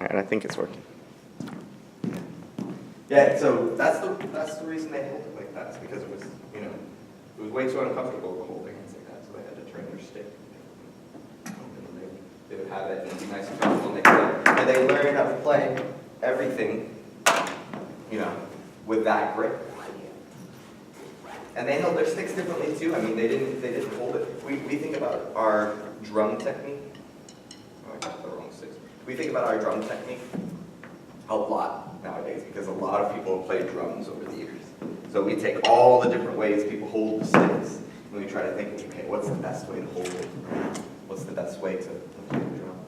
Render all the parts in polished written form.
And I think it's working. Yeah, so that's the reason they hold it like that. It's because it was, you know, it was way too uncomfortable to hold their hands like that, so they had to turn their stick. They would have it and be nice and comfortable, and they could, and they learned how to play everything, you know, with that grip. And they held their sticks differently too. I mean, they didn't hold it. We think about our drum technique. Oh, I got the wrong sticks. We think about our drum technique a lot nowadays because a lot of people have played drums over the years. So we take all the different ways people hold the sticks and we try to think, okay, what's the best way to hold it? What's the best way to play the drum?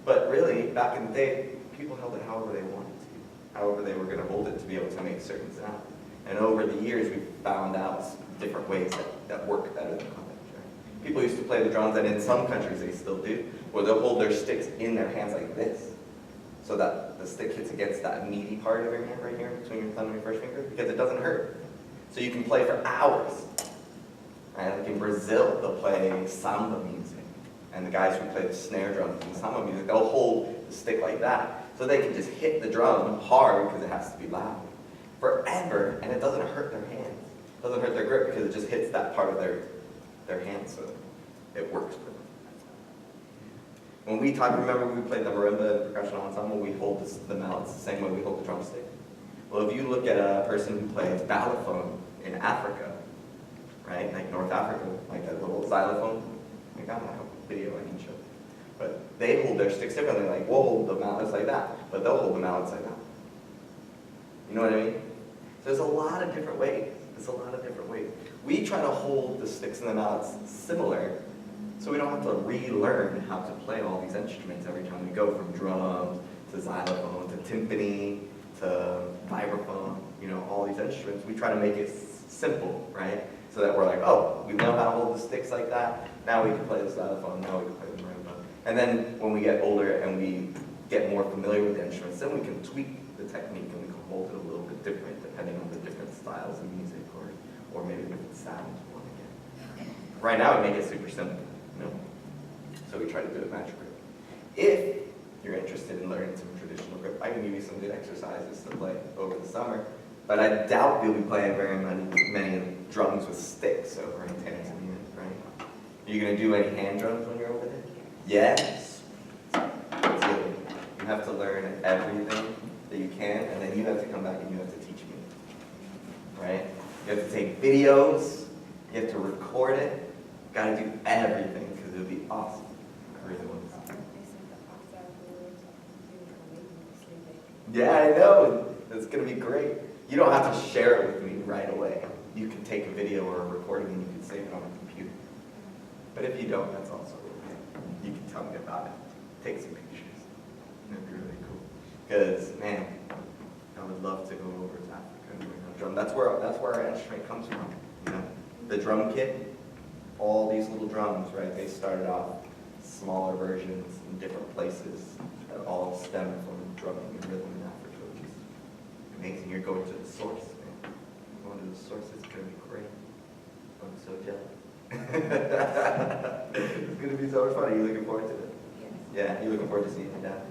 But really, back in the day, people held it however they wanted to, however they were going to hold it to be able to make certain sounds. And over the years, we've found out different ways that work better than others. Right? People used to play the drums, and in some countries they still do, where they'll hold their sticks in their hands like this, so that the stick hits against that meaty part of your hand right here, between your thumb and your first finger, because it doesn't hurt. So you can play for hours. Right? Like in Brazil, they'll play samba music. And the guys who play the snare drums and samba music, they'll hold the stick like that, so they can just hit the drum hard, because it has to be loud, forever, and it doesn't hurt their hands. It doesn't hurt their grip because it just hits that part of their hand, so it works for them. When we talk, remember we played the marimba and percussion ensemble, we hold the mallets the same way we hold the drumstick. Well, if you look at a person who plays balafon in Africa, right, like North Africa, like that little xylophone, I got a video I can show you. But they hold their sticks differently, like we'll hold the mallets like that, but they'll hold the mallets like that. You know what I mean? There's a lot of different ways. There's a lot of different ways. We try to hold the sticks and the mallets similar, so we don't have to relearn how to play all these instruments every time we go from drums to xylophone to timpani to vibraphone, you know, all these instruments. We try to make it simple, right? So that we're like, oh, we know how to hold the sticks like that. Now we can play the xylophone. Now we can play the marimba. And then when we get older and we get more familiar with the instruments, then we can tweak the technique and we can hold it a little bit different depending on the different styles of music or maybe different sounds we want to get. Right now we make it super simple, you know? So we try to do it magic grip. If you're interested in learning some traditional grip, I can give you some good exercises to play over the summer, but I doubt you'll be playing very many drums with sticks over in Tanzania, right? Are you going to do any hand drums when you're over there? Yes. You have to learn everything that you can, and then you have to come back and you have to teach me, right? You have to take videos, you have to record it, got to do everything because it'll be awesome. I really want to. Yeah, I know. It's going to be great. You don't have to share it with me right away. You can take a video or a recording and you can save it on a computer. But if you don't, that's also okay. You can tell me about it. Take some pictures. That'd be really cool. Because, man, I would love to go over to Africa and learn how to drum. That's where our instrument comes from. You know, the drum kit, all these little drums, right? They started off smaller versions in different places that all stem from drumming and rhythm in Africa, which is amazing. You're going to the source, man. Going to the source is going to be great. I'm so jealous. It's going to be so much fun. Are you looking forward to it? Yes. Yeah, you looking forward to seeing your dad?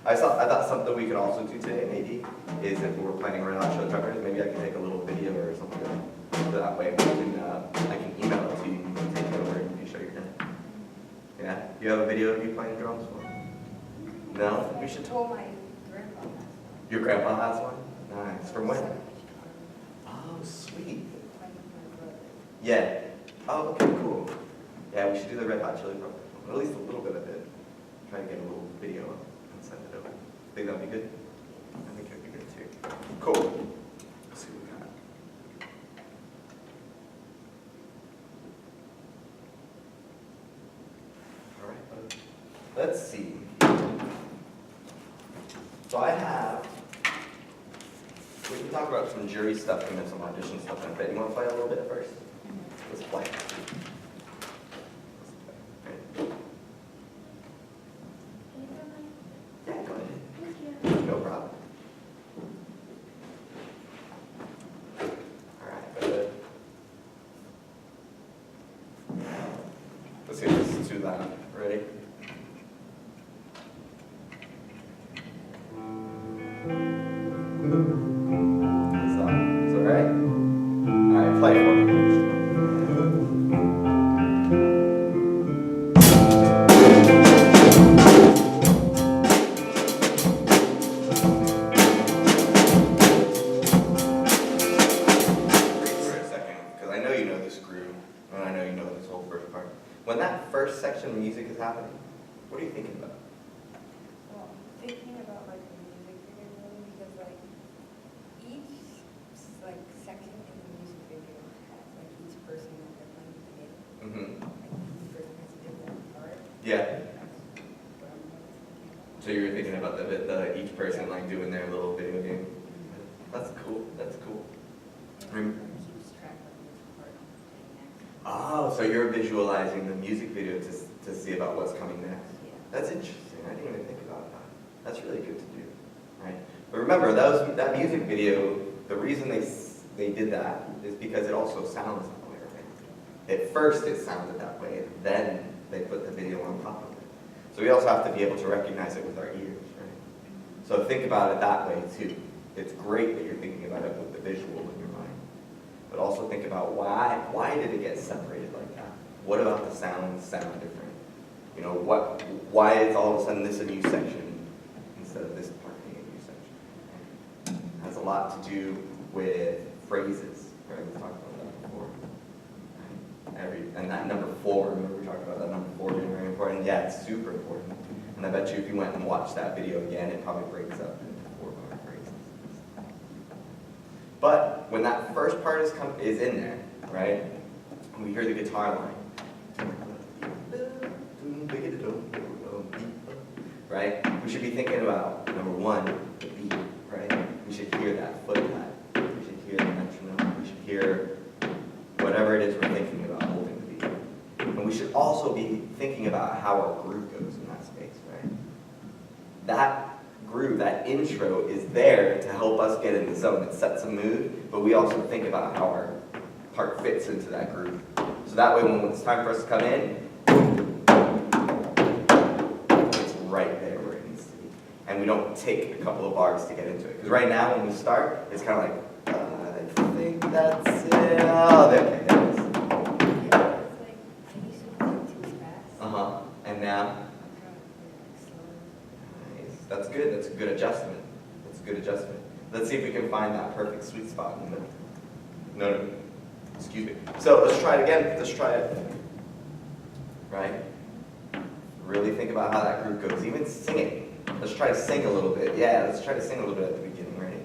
I thought something we could also do today, maybe, is if we're planning around on show truckers, maybe I can take a little video or something. So that way I can email it to you and you can take it over and you can show your dad. Yeah? You have a video of you playing drums? No? We should. Well, my grandpa has one. Your grandpa has one? Nice. From when? Oh, sweet. Yeah. Oh, okay, cool. Yeah, we should do the Red Hot Chili Peppers one. At least a little bit of it. Try to get a little video and send it over. Think that'd be good? I think it'd be good too. Cool. Let's see what we got. All right. Let's see. So I have. We can talk about some jury stuff and then some audition stuff in a bit. You want to play a little bit first? Let's play. Yeah, go ahead. No problem. All right, good. Let's see if this is too loud. Ready? What are you thinking about? Well, thinking about like the music video really, because like each like section in the music video has like each person that they're playing the game. Mm-hmm. Like each person has a different part. Yeah. That's what I'm thinking about. So you're thinking about each person like doing their little video game. That's cool. That's cool. And everyone keeps track of which part is playing next. Oh, so you're visualizing the music video to see about what's coming next. Yeah. That's interesting. I didn't even think about that. That's really good to do, right? But remember, that music video, the reason they did that is because it also sounds that way, right? At first it sounded that way, and then they put the video on top of it. So we also have to be able to recognize it with our ears, right? So think about it that way too. It's great that you're thinking about it with the visual in your mind. But also think about why did it get separated like that? What about the sound different? You know, why is all of a sudden this a new section instead of this part being a new section? It has a lot to do with phrases, right? We talked about that before. Right? And that number 4, remember we talked about that number 4 being very important? Yeah, it's super important. And I bet you if you went and watched that video again, it probably breaks up into 4 more phrases. But when that first part is in there, right? And we hear the guitar line. Right? We should be thinking about, number 1, the beat, right? We should hear that foot pad. We should hear the metronome. We should hear whatever it is we're thinking about holding the beat. And we should also be thinking about how our groove goes in that space, right? That groove, that intro is there to help us get in the zone. It sets a mood, but we also think about how our part fits into that groove. So that way when it's time for us to come in, right there where it needs to be. And we don't take a couple of bars to get into it. Because right now when we start, it's kind of like, I think that's it. Oh, okay, there it is. Yeah, it's like I used to play too fast. Uh-huh. And now? I'm trying to play like slower. Nice. That's good. That's a good adjustment. That's a good adjustment. Let's see if we can find that perfect sweet spot in the middle. No. Excuse me. So let's try it again. Let's try it. Right? Really think about how that groove goes. Even sing it. Let's try to sing a little bit. Yeah, let's try to sing a little bit at the beginning. Ready?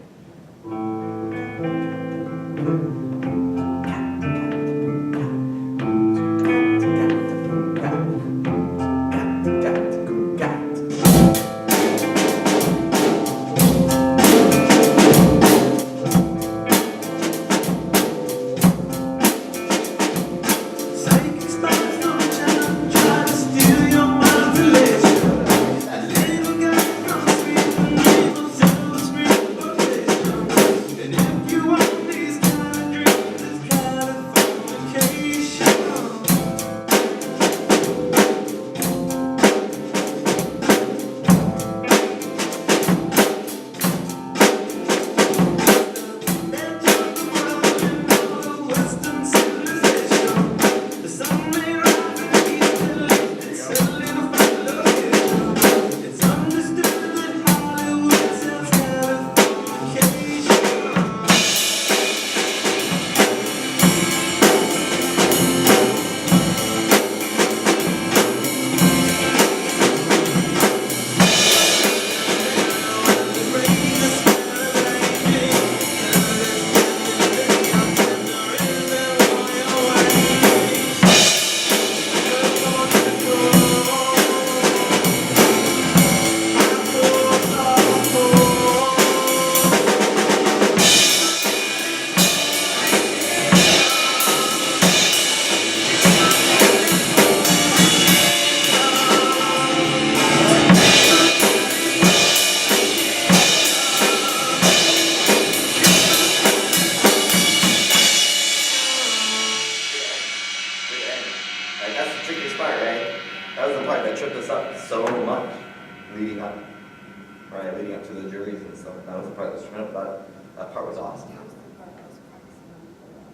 That part was awesome. That was the part I was practicing on for a while.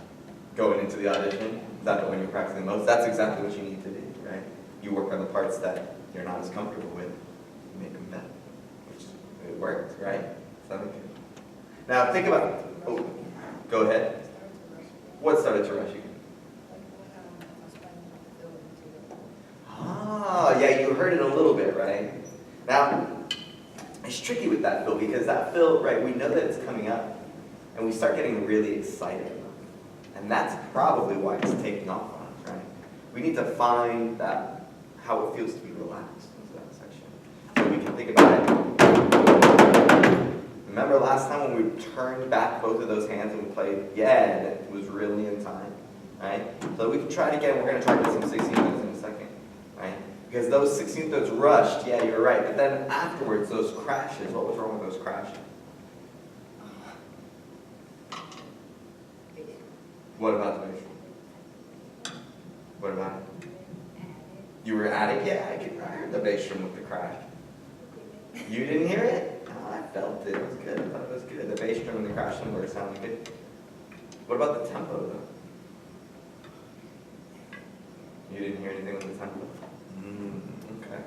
Going into the audition, is that the one you're practicing the most? That's exactly what you need to do, right? You work on the parts that you're not as comfortable with, you make them better, which it worked, right? Sounded good. Now think about, oh, go ahead. What started to rush you? Like when I was playing with the building too. Oh, yeah, you heard it a little bit, right? Now, it's tricky with that fill because that fill, right, we know that it's coming up and we start getting really excited about it. And that's probably why it's taking off on us, right? We need to find that, how it feels to be relaxed into that section. So we can think about it. Remember last time when we turned back both of those hands and we played, yeah, and it was really in time, right? So we can try it again. We're going to try to do some 16 notes in a second, right? Because those 16th notes rushed, yeah, you're right. But then afterwards, those crashes, what was wrong with those crashes? What about the bass drum? What about it? You were adding? Yeah, I heard the bass drum with the crash. You didn't hear it? Oh, I felt it. It was good. I thought it was good. The bass drum and the crash cymbal sounded good. What about the tempo, though? You didn't hear anything with the tempo? Okay.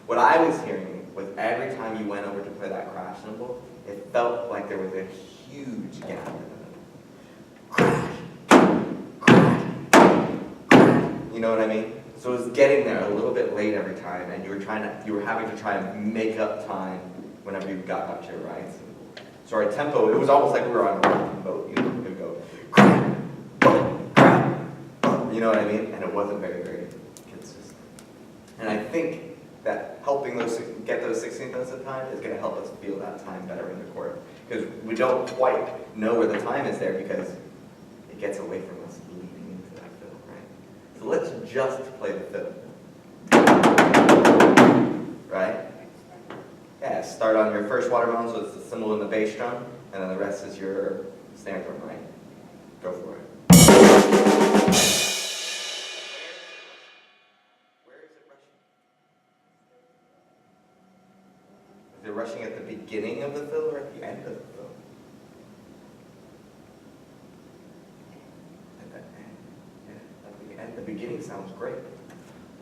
What I was hearing was every time you went over to play that crash cymbal, it felt like there was a huge gap in the middle. Crash, crash, crash. You know what I mean? So it was getting there a little bit late every time, and you were having to try and make up time whenever you got up to your right cymbal. So our tempo, it was almost like we were on a rocking boat. You know, it would go crash, crash, you know what I mean? And it wasn't very, very consistent. And I think that helping get those 16th notes of time is going to help us feel that time better in the chord. Because we don't quite know where the time is there because it gets away from us leading into that fill, right? So let's just play the fill. Right? Yeah, start on your first watermelon, so it's the cymbal and the bass drum, and then the rest is your snare drum, right? Go for it. Is it rushing at the beginning of the fill or at the end of the fill? At the end. Yeah, at the end. The beginning sounds great.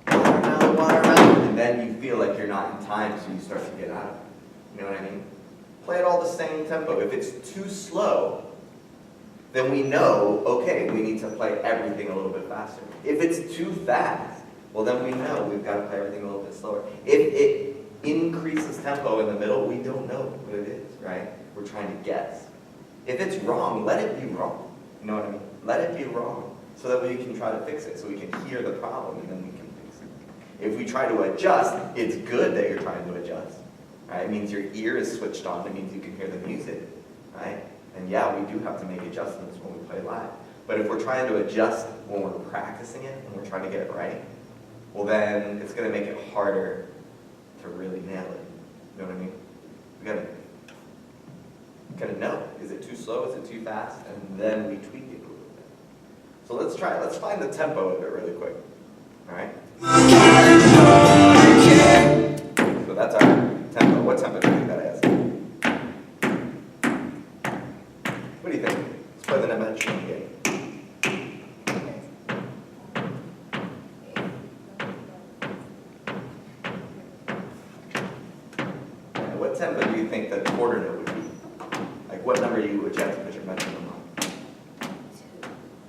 Watermelon, watermelon, and then you feel like you're not in time, so you start to get out of it. You know what I mean? Play it all the same tempo. If it's too slow, then we know, okay, we need to play everything a little bit faster. If it's too fast, well then we know we've got to play everything a little bit slower. If it increases tempo in the middle, we don't know what it is, right? We're trying to guess. If it's wrong, let it be wrong. You know what I mean? Let it be wrong so that we can try to fix it, so we can hear the problem and then we can fix it. If we try to adjust, it's good that you're trying to adjust. Right? It means your ear is switched on. It means you can hear the music, right? And yeah, we do have to make adjustments when we play live. But if we're trying to adjust when we're practicing it and we're trying to get it right, well then it's going to make it harder to really nail it. You know what I mean? We gotta know. Is it too slow? Is it too fast? And then we tweak it a little bit. So let's try it. Let's find the tempo of it really quick. All right? So that's our tempo. What tempo do you think that is? What do you think? Let's play the metronome again. What tempo do you think the quarter note would be? Like what number you would have to put your metronome on? 2.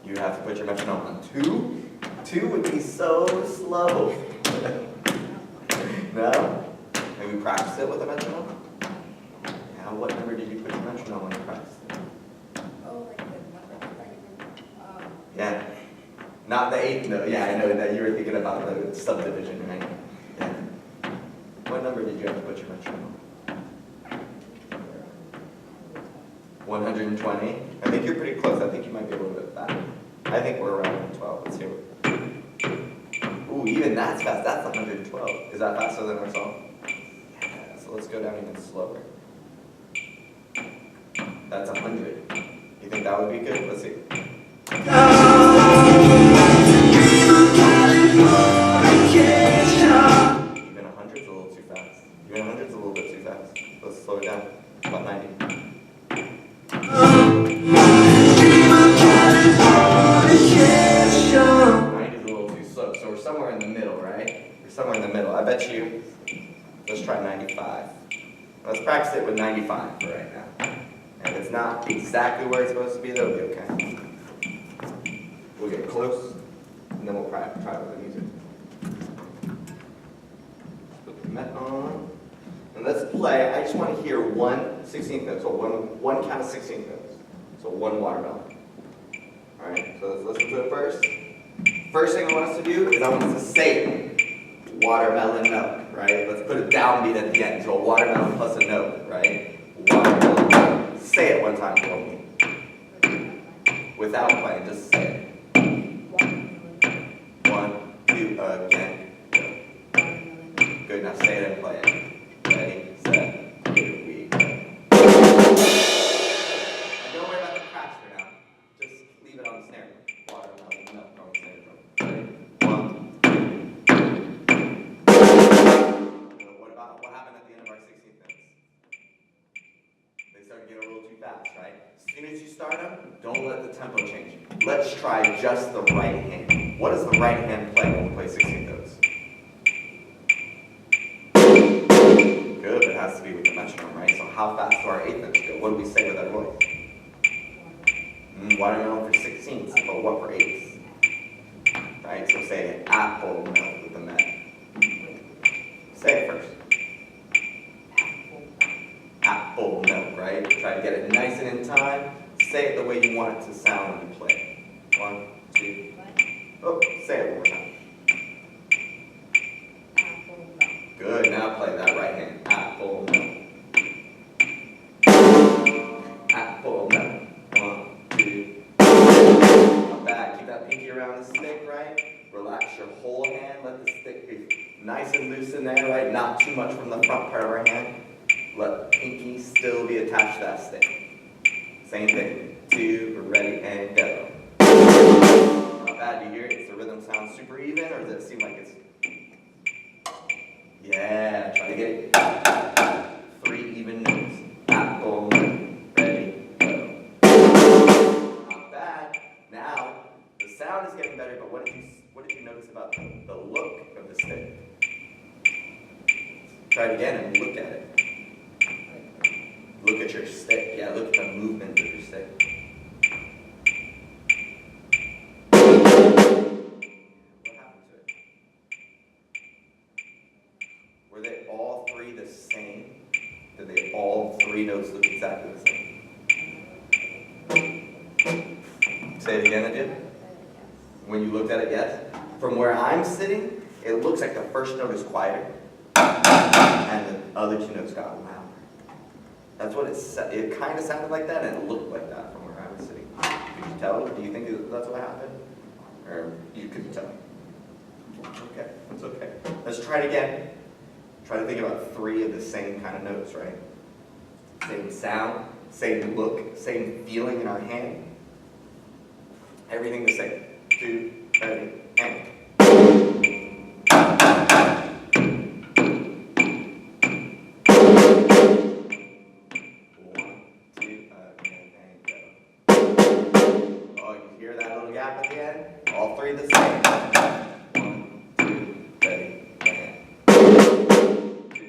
You have to put your metronome on 2? 2 would be so slow. No? Have you practiced it with a metronome? Yeah, what number did you put your metronome on to practice it? Oh, like the number, Yeah. Not the 8th note. Yeah, I know that you were thinking about the subdivision, right? Yeah. What number did you have to put your metronome on? 120. I think you're pretty close. I think you might be a little bit fast. I think we're around 112. Let's hear it. Ooh, even that's fast. That's 112. Is that faster than our song? Yeah, so let's go down even slower. That's 100. You think that would be good? Let's see. Even 100's a little too fast. Even 100's a little bit too fast. Let's slow it down. About 90. 90's a little too slow. So we're somewhere in the middle, right? We're somewhere in the middle. I bet you, let's try 95. Let's practice it with 95 for right now. And if it's not exactly where it's supposed to be, that'll be okay. We'll get close, and then we'll try it with the music. met on. And let's play. I just want to hear 1 16th note. So one count of 16th notes. So 1 watermelon. All right. So let's listen to it first. First thing I want us to do is I want us to say it. Watermelon note, right? Let's put a downbeat at the end. So a watermelon plus a note, right? Watermelon note. Say it one time for me. Without playing, just say it. 1, 2, again. Go. Good, now say it and play it. Ready, set, here we go. And don't worry about the cracks for now. Just leave it on the snare. Watermelon note on the snare drum. Ready? 1, 2. What happened at the end of our 16th notes? They started getting a little too fast, right? As soon as you start them, don't let the tempo change. Let's try just the right hand. What does the right hand play when we play 16th notes? Good, it has to be with the metronome, right? So how fast do our 8th notes go? What do we say with our voice? Watermelon for 16ths, but what for 8ths? Right, so say apple milk with the met. Say it first. Apple milk, right? Try to get it nice and in time. Say it the way you want it to sound when you play it. 1, 2. Oh, say it one more time. Good, now play that right hand. Apple milk. Apple milk. 1, 2. Not bad. Keep that pinky around the stick, right? Relax your whole hand. Let the stick be nice and loose in there, right? Not too much from the front part of our hand. Let the pinky still be attached to that stick. Same thing. 2, ready, and go. Not bad. Do you hear it? Does the rhythm sound super even, or does it seem like it's... Yeah, try to get it. 3 even notes. Apple, ready, go. Not bad. Now, the sound is getting better, but what did you notice about the look of the stick? Try it again and look at it. Look at your stick. Yeah, look at the movement of your stick. What happened to it? Were they all 3 the same? Did they all 3 notes look exactly the same? Say it again, did you? When you looked at it, yes? From where I'm sitting, it looks like the first note is quieter, and the other 2 notes got louder. That's what it kind of sounded like that, and it looked like that from where I was sitting. Could you tell? Do you think that's what happened? Or you couldn't tell? It's okay. It's okay. Let's try it again. Try to think about 3 of the same kind of notes, right? Same sound, same look, same feeling in our hand. Everything the same. 2, ready, and. 1, 2, and go. Oh, you hear that little gap at the end? All 3 the same. 1, 2, ready, and. 2,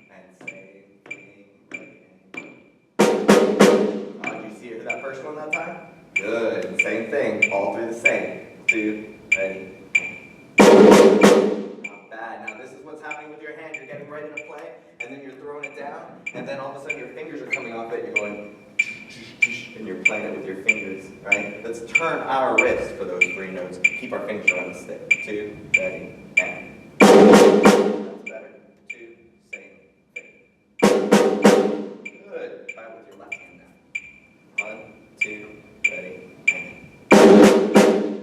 and same thing, ready, and. Did you see it that first one that time? Good. Same thing. All 3 the same. 2, ready. Not bad. Now this is what's happening with your hand. You're getting ready to play, and then you're throwing it down, and then all of a sudden your fingers are coming off it. You're going, and you're playing it with your fingers, right? Let's turn our wrist for those 3 notes. Keep our fingers around the stick. 2, ready, and. That's better. 2, same thing. Good. Try it with your left hand now. 1, 2, ready, and.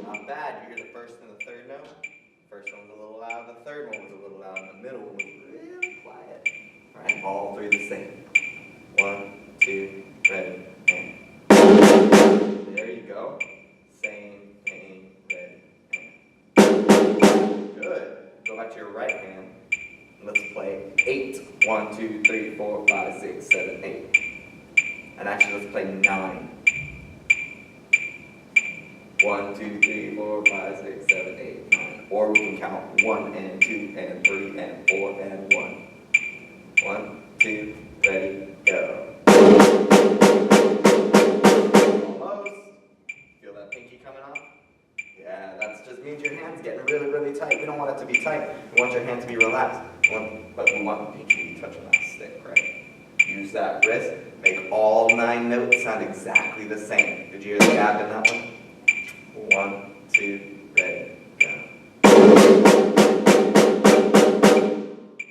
Not bad. You hear the first and the third note? First one was a little loud, the third one was a little loud, and the middle one was really quiet. Alright, all 3 the same. 1, 2, ready, and. There you go. Same thing, ready, and. Good. Go back to your right hand. Let's play 8. 1, 2, 3, 4, 5, 6, 7, 8. And actually, let's play 9. 1, 2, 3, 4, 5, 6, 7, 8, 9. Or we can count 1 and 2 and 3 and 4 and 1. 1, 2, ready, go. Almost. Feel that pinky coming off? Yeah, that just means your hand's getting really, really tight. We don't want it to be tight. We want your hand to be relaxed. 1, but we want the pinky to be touching that stick, right? Use that wrist, make all 9 notes sound exactly the same. Did you hear the gap in that one? 1, 2, ready, go.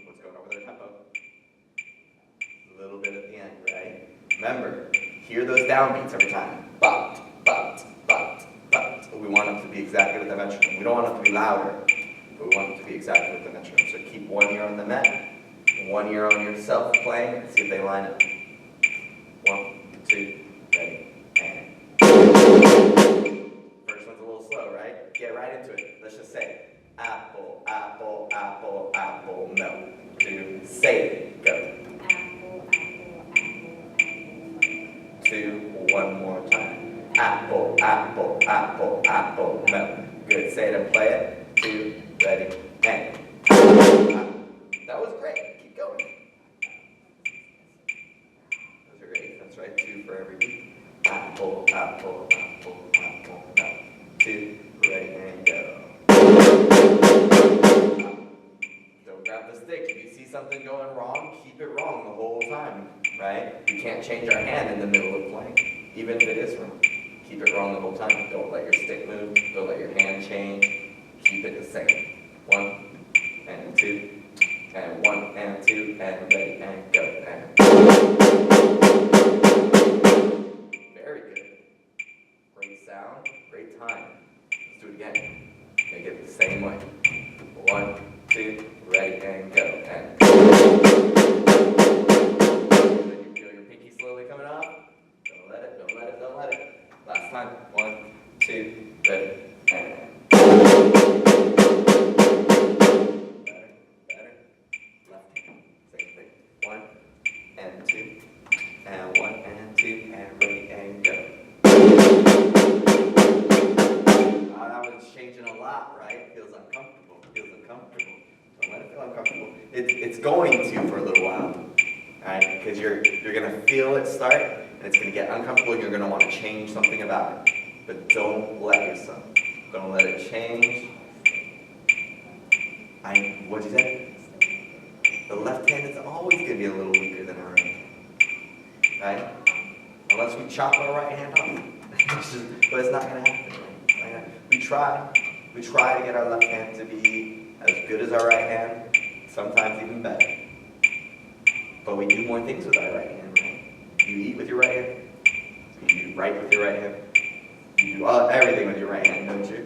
What's going on with our tempo? A little bit at the end, right? Remember, hear those downbeats every time. But. We want them to be exactly with the metronome. We don't want them to be louder, but we want them to be exactly with the metronome. So keep one ear on the net, one ear on yourself playing, and see if they line up. 1, 2, ready, and. First one's a little slow, right? Get right into it. Let's just say it. Apple, apple, apple, apple, no. 2, say it, go. Apple, apple, apple, apple. 2, one more time. Apple, apple, apple, apple, no. Good, say it and play it. 2, ready, and. That was great, keep going. Those are great, that's right, 2 for every beat. Apple, apple, apple, apple, no. 2, ready, and go. Don't grab the stick. If you see something going wrong, keep it wrong the whole time, right? We can't change our hand in the middle of playing, even if it is wrong. Keep it wrong the whole time. Don't let your stick move. Don't let your hand change. Keep it the same. 1 and 2, and 1 and 2, and ready and go. And very good. Great sound. Great time. Let's do it again. Make it the same way. 1, 2, ready and go. And then you feel your pinky slowly coming up. Don't let it. Don't let it. Don't let it. Last time. 1, 2, ready, and. Better. Left hand. Same thing. 1 and 2, and 1 and 2, and ready and go. That one's changing a lot, right? Feels uncomfortable. Don't let it feel uncomfortable. It's going to for a little while, right? Because you're gonna feel it start. It's going to get uncomfortable, and you're going to want to change something about it. But don't let yourself. Don't let it change. What'd you say? The left hand is always going to be a little weaker than our right, right? Unless we chop our right hand off. But it's not going to happen. Right? We try to get our left hand to be as good as our right hand, sometimes even better. But we do more things with our right hand, right? You eat with your right hand. You write with your right hand. You do everything with your right hand, don't you?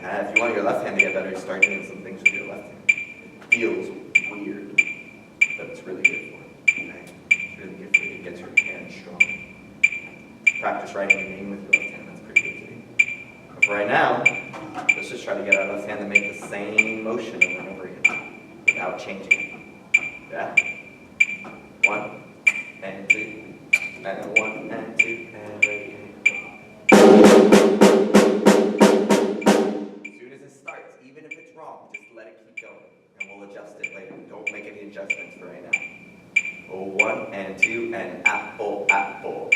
And if you want your left hand to get better, you start doing some things with your left hand. It feels weird, but it's really good for you. Right? It's really good for you. It gets your hand strong. Practice writing your name with your left hand. That's pretty good too. But for right now, let's just try to get our left hand to make the same motion over and over again without changing it. Yeah? 1 and 2, and 1 and 2, and ready and go. As soon as it starts, even if it's wrong, just let it keep going, and we'll adjust it later. Don't make any adjustments for right now. 1 and 2, and apple, apple.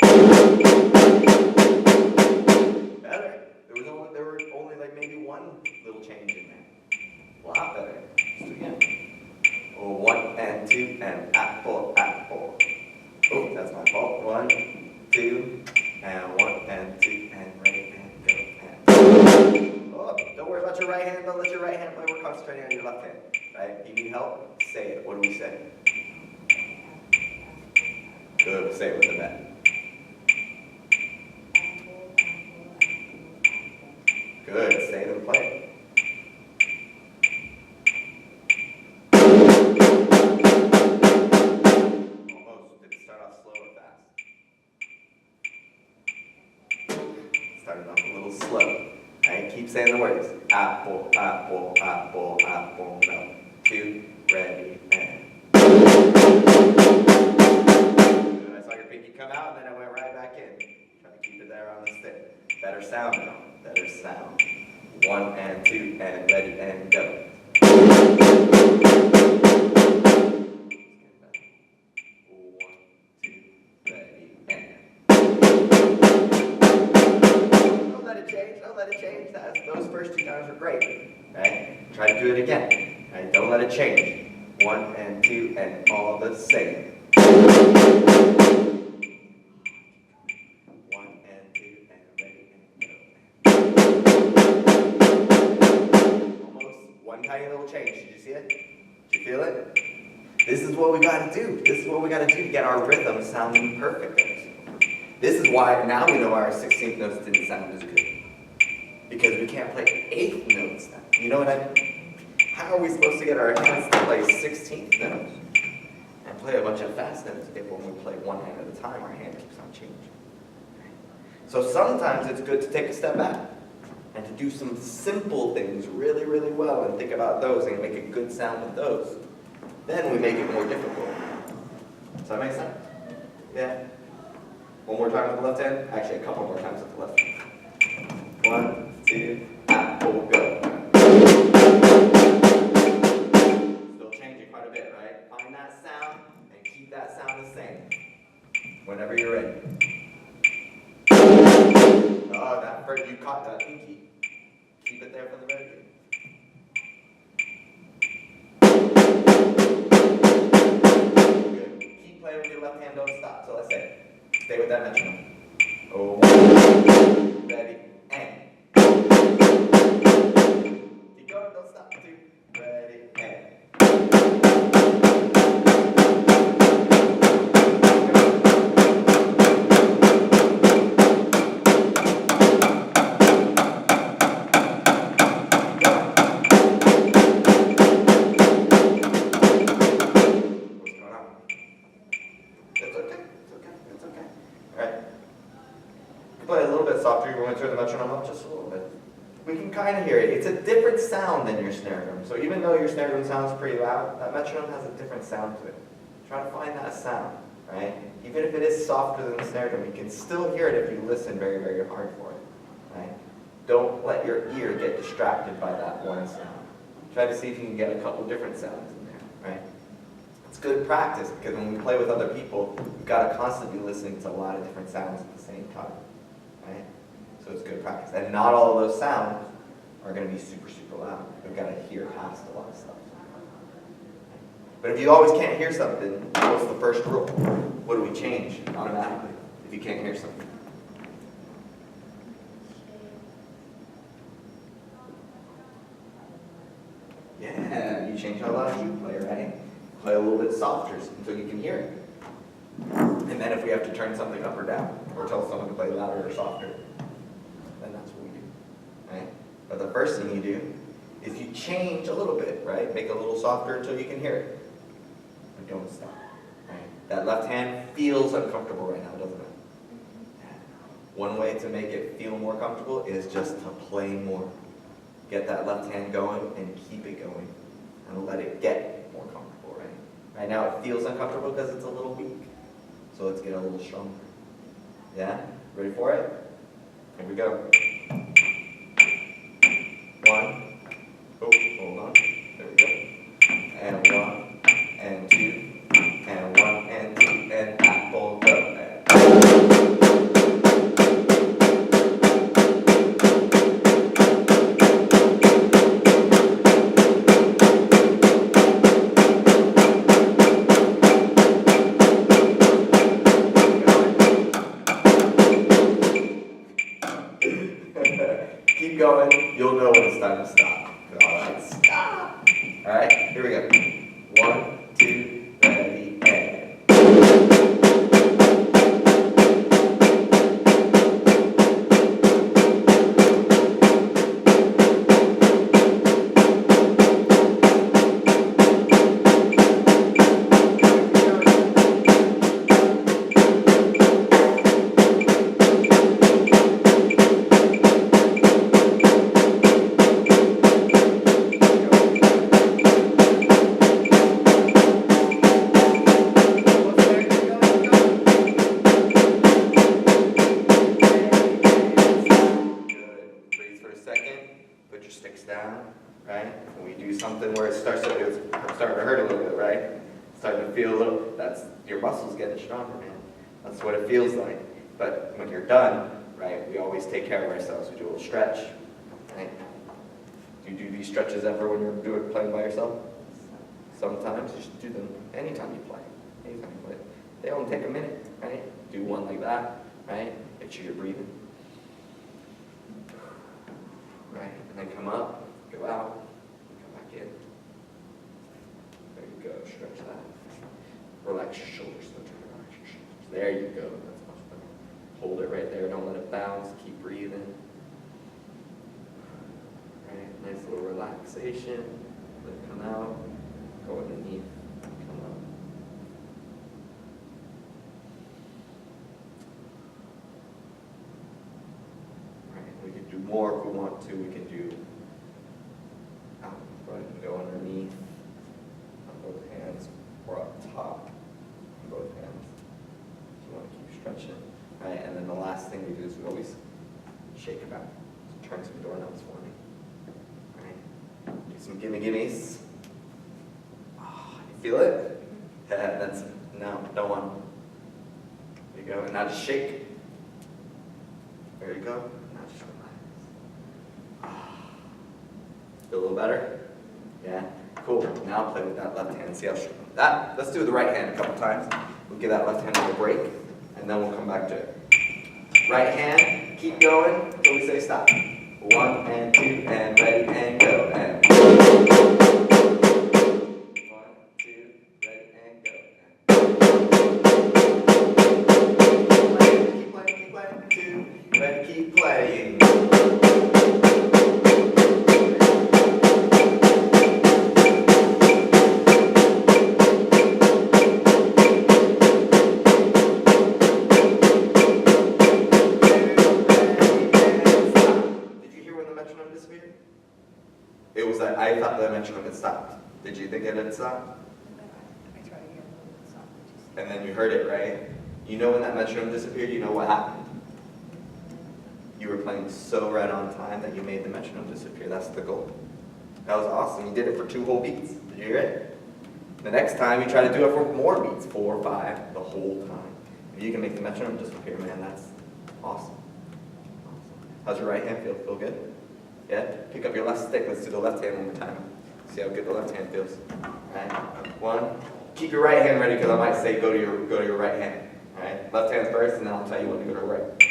Better. There were only like maybe one little change in there. A lot better. Let's do it again. 1 and 2, and apple, apple. Oh, that's my fault. 1, 2, and 1 and 2, and ready and go. And. Oh, don't worry about your right hand. Don't let your right hand play. We're concentrating on your left hand. Right? If you need help, say it. What do we say? Good. Say it with the net. Good. Say it and play it. Started off a little slow. Right? Keep saying the words. Apple, apple, apple, apple, no. 2, ready, and. Good. I saw your pinky come out, and then I went right back in. Try to keep it there on the stick. Better sound now. Better sound. 1 and 2, and ready, and go. Don't let it change. Those first 2 times were great. Right? Try to do it again. Right? Don't let it change. 1 1 and 2 and all the same. 1 and 2 and ready and go. Almost. One tiny little change. Did you see it? Did you feel it? This is what we gotta do. This is what we gotta do to get our rhythm sounding perfect. This is why now we know our 16th notes didn't sound as good. Because we can't play 8th notes now. You know what I mean? How are we supposed to get our hands to play 16th notes and play a bunch of fast notes if when we play one hand at a time, our hand keeps on changing? So sometimes it's good to take a step back and to do some simple things really, really well and think about those and make a good sound with those. Then we make it more difficult. Does that make sense? Yeah? One more time with the left hand? Actually, a couple more times with the left hand. 1, 2, apple, go. Still changing quite a bit, right? Find that sound and keep that sound the same whenever you're ready. Oh, that first, you caught that pinky. Keep it there from the very beginning. Good. Keep playing with your left hand, don't stop till I say it. Stay with that metronome. Oh, ready, and. Keep going, don't stop. 2, ready, and. Softer, you want to turn the metronome up just a little bit. We can kind of hear it. It's a different sound than your snare drum. So even though your snare drum sounds pretty loud, that metronome has a different sound to it. Try to find that sound, right? Even if it is softer than the snare drum, you can still hear it if you listen very, very hard for it, right? Don't let your ear get distracted by that one sound. Try to see if you can get a couple different sounds in there, right? It's good practice because when we play with other people, we've got to constantly be listening to a lot of different sounds at the same time. Right? So it's good practice. And not all of those sounds are going to be super, super loud. We've got to hear past a lot of stuff. But if you always can't hear something, what's the first rule? What do we change automatically if you can't hear something? Yeah, you change how loud you play, right? Play a little bit softer until you can hear it. And then if we have to turn something up or down, or tell someone to play louder or softer, then that's what we do, right? But the first thing you do is you change a little bit, right? Make it a little softer until you can hear it. But don't stop, right? That left hand feels uncomfortable right now, doesn't it? One way to make it feel more comfortable is just to play more. Get that left hand going and keep it going. And let it get more comfortable, right? Right now it feels uncomfortable because it's a little weak. So let's get a little stronger. Yeah? Ready for it? Here we go. 1. Oh, hold on. There we go. And 1, and 2, and 1, and 2, and apple, go. Keep going, you'll know when it's time to stop. Alright, stop. Alright, here we go. 1, 2, ready, and. Down, right? When we do something where it's starting to hurt a little bit, right? It's starting to feel a little, that's your muscles getting stronger, man. That's what it feels like. But when you're done, right, we always take care of ourselves. We do a little stretch, right? Do you do these stretches ever when you're playing by yourself? Sometimes you should do them anytime you play. Anytime you play. They only take a minute, right? Do one like that, right? Make sure you're breathing. Right, and then come up, go out, come back in. There you go, stretch that. Relax your shoulders, relax your shoulders. There you go, that's much better. Hold it right there, don't let it bounce, keep breathing. Right, nice little relaxation. Let it come out, go underneath, come up. Right, we can do more if we want to. We can do out in front and go underneath on both hands, or up top on both hands. If you want to keep stretching. Right, and then the last thing we do is we always shake it out. So turn some doorknobs for me. Right, do some gimme-gimmes. Oh, you feel it? Yeah, that's, no, don't want. There you go, and now just shake. There you go. Now just relax. Feel a little better? Yeah? Cool. Now play with that left hand. See how strong that. Let's do the right hand a couple times. We'll give that left hand a little break, and then we'll come back to it. Right hand, keep going until we say stop. 1 and 2 and ready and go. And 1, 2, ready and go. Keep playing, keep playing. 2, ready, keep playing. It was that I thought the metronome had stopped. Did you think it had stopped? I try to get a little stop. And then you heard it, right? You know when that metronome disappeared, you know what happened. You were playing so right on time that you made the metronome disappear. That's the goal. That was awesome. You did it for 2 whole beats. Did you hear it? The next time you try to do it for more beats, 4 or 5, the whole time. If you can make the metronome disappear, man, that's awesome. How's your right hand feel? Feel good? Yeah? Pick up your left stick. Let's do the left hand one more time. See how good the left hand feels. All right? 1. Keep your right hand ready because I might say go to your right hand. All right? Left hand first, and then I'll tell you when to go to the right.